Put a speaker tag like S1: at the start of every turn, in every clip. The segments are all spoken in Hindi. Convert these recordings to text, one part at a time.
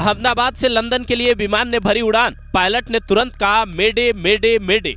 S1: अहमदाबाद से लंदन के लिए विमान ने भरी उड़ान, पायलट ने तुरंत कहा मेडे मेडे मेडे।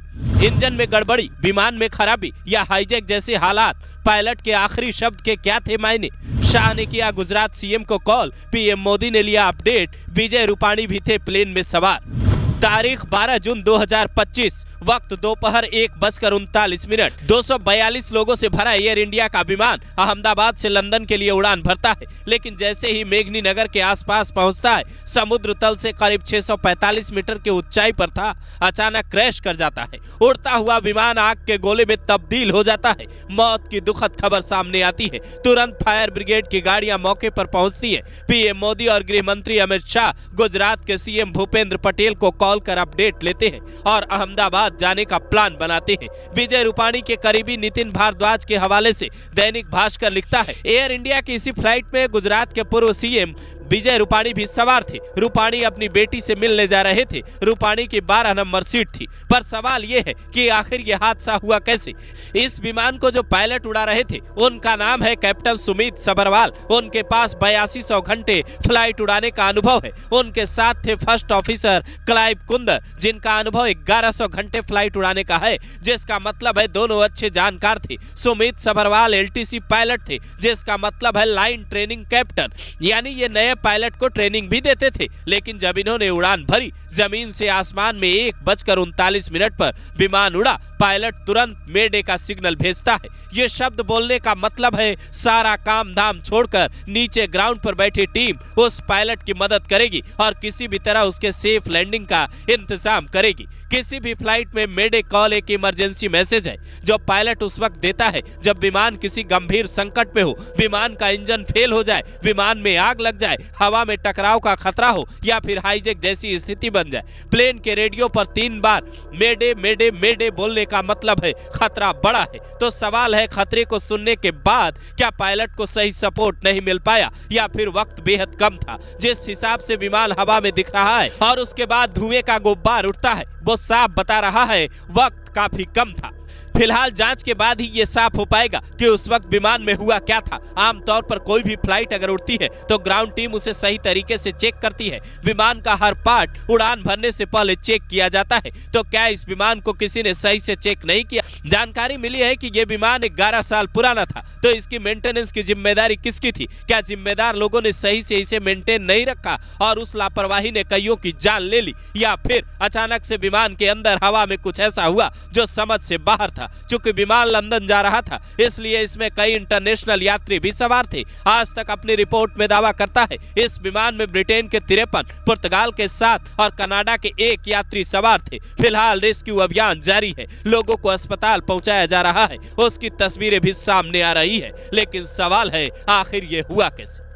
S1: इंजन में गड़बड़ी, विमान में खराबी या हाईजैक जैसे हालात, पायलट के आखिरी शब्द के क्या थे मायने? शाह ने किया गुजरात सीएम को कॉल, पीएम मोदी ने लिया अपडेट, विजय रूपाणी भी थे प्लेन में सवार। तारीख 12 जून 2025, वक्त दोपहर 1:39। 242 लोगों से भरा एयर इंडिया का विमान अहमदाबाद से लंदन के लिए उड़ान भरता है, लेकिन जैसे ही मेघनी नगर के आसपास पहुंचता है, समुद्र तल से करीब 645 मीटर की ऊंचाई पर था, अचानक क्रैश कर जाता है। उड़ता हुआ विमान आग के गोले में तब्दील हो जाता है। मौत की दुखद खबर सामने आती है। तुरंत फायर ब्रिगेड की गाड़ियां मौके पर पहुंचती है। पीएम मोदी और गृह मंत्री अमित शाह गुजरात के सीएम भूपेंद्र पटेल को कॉल कर अपडेट लेते हैं और अहमदाबाद जाने का प्लान बनाते हैं। विजय रूपाणी के करीबी नितिन भारद्वाज के हवाले से दैनिक भास्कर लिखता है, एयर इंडिया की इसी फ्लाइट में गुजरात के पूर्व सीएम विजय रूपाणी भी सवार थे। रूपाणी अपनी बेटी से मिलने जा रहे थे। रूपाणी की 12 नंबर सीट थी। पर सवाल यह है कि आखिर यह हादसा हुआ कैसे? इस विमान को जो पायलट उड़ा रहे थे उनका नाम है कैप्टन सुमित सभरवाल। उनके पास 8200 घंटे फ्लाइट उड़ाने का अनुभव है। उनके साथ थे फर्स्ट ऑफिसर क्लाइव कुंदर, जिनका अनुभव 1100 घंटे फ्लाइट उड़ाने का है, जिसका मतलब है दोनों अच्छे जानकार थे। सुमित सभरवाल LTC पायलट थे, जिसका मतलब है लाइन ट्रेनिंग कैप्टन, यानी ये नए पायलट को ट्रेनिंग भी देते थे। लेकिन जब इन्होंने उड़ान भरी, जमीन से आसमान में 1:39 पर विमान उड़ा, पायलट तुरंत मेडे का सिग्नल भेजता है। ये शब्द बोलने का मतलब है सारा काम धाम छोड़कर नीचे ग्राउंड पर बैठी टीम उस पायलट की मदद करेगी और किसी भी तरह उसके सेफ लैंडिंग का इंतजाम करेगी। किसी भी फ्लाइट में मेडे कॉल एक इमरजेंसी मैसेज है जो पायलट उस वक्त देता है जब विमान किसी गंभीर संकट में हो, विमान का इंजन फेल हो जाए, विमान में आग लग जाए, हवा में टकराव का खतरा हो या फिर हाईजैक जैसी स्थिति बन जाए। प्लेन के रेडियो पर 3 बार मेडे मेडे मेडे बोलने का मतलब है खतरा बड़ा है। तो सवाल है, खतरे को सुनने के बाद क्या पायलट को सही सपोर्ट नहीं मिल पाया या फिर वक्त बेहद कम था? जिस हिसाब से विमान हवा में दिख रहा है और उसके बाद धुएं का गुब्बार उठता है, वो साफ बता रहा है वक्त काफी कम था। फिलहाल जांच के बाद ही ये साफ हो पाएगा कि उस वक्त विमान में हुआ क्या था। आमतौर पर कोई भी फ्लाइट अगर उड़ती है तो ग्राउंड टीम उसे सही तरीके से चेक करती है। विमान का हर पार्ट उड़ान भरने से पहले चेक किया जाता है। तो क्या इस विमान को किसी ने सही से चेक नहीं किया? जानकारी मिली है कि ये विमान 11 साल पुराना था, तो इसकी मेंटेनेंस की जिम्मेदारी किसकी थी? क्या जिम्मेदार लोगों ने सही से इसे मेंटेन नहीं रखा और उस लापरवाही ने कईयों की जान ले ली, या फिर अचानक से विमान के अंदर हवा में कुछ ऐसा हुआ जो समझ से बाहर था? चूंकि विमान लंदन जा रहा था, इसलिए इसमें कई इंटरनेशनल यात्री भी सवार थे। आज तक अपनी रिपोर्ट में दावा करता है इस विमान में ब्रिटेन के 53, पुर्तगाल के 7 और कनाडा के 1 यात्री सवार थे। फिलहाल रेस्क्यू अभियान जारी है, लोगों को अस्पताल पहुंचाया जा रहा है, उसकी तस्वीरें भी सामने आ रही है। लेकिन सवाल है, आखिर ये हुआ कैसे?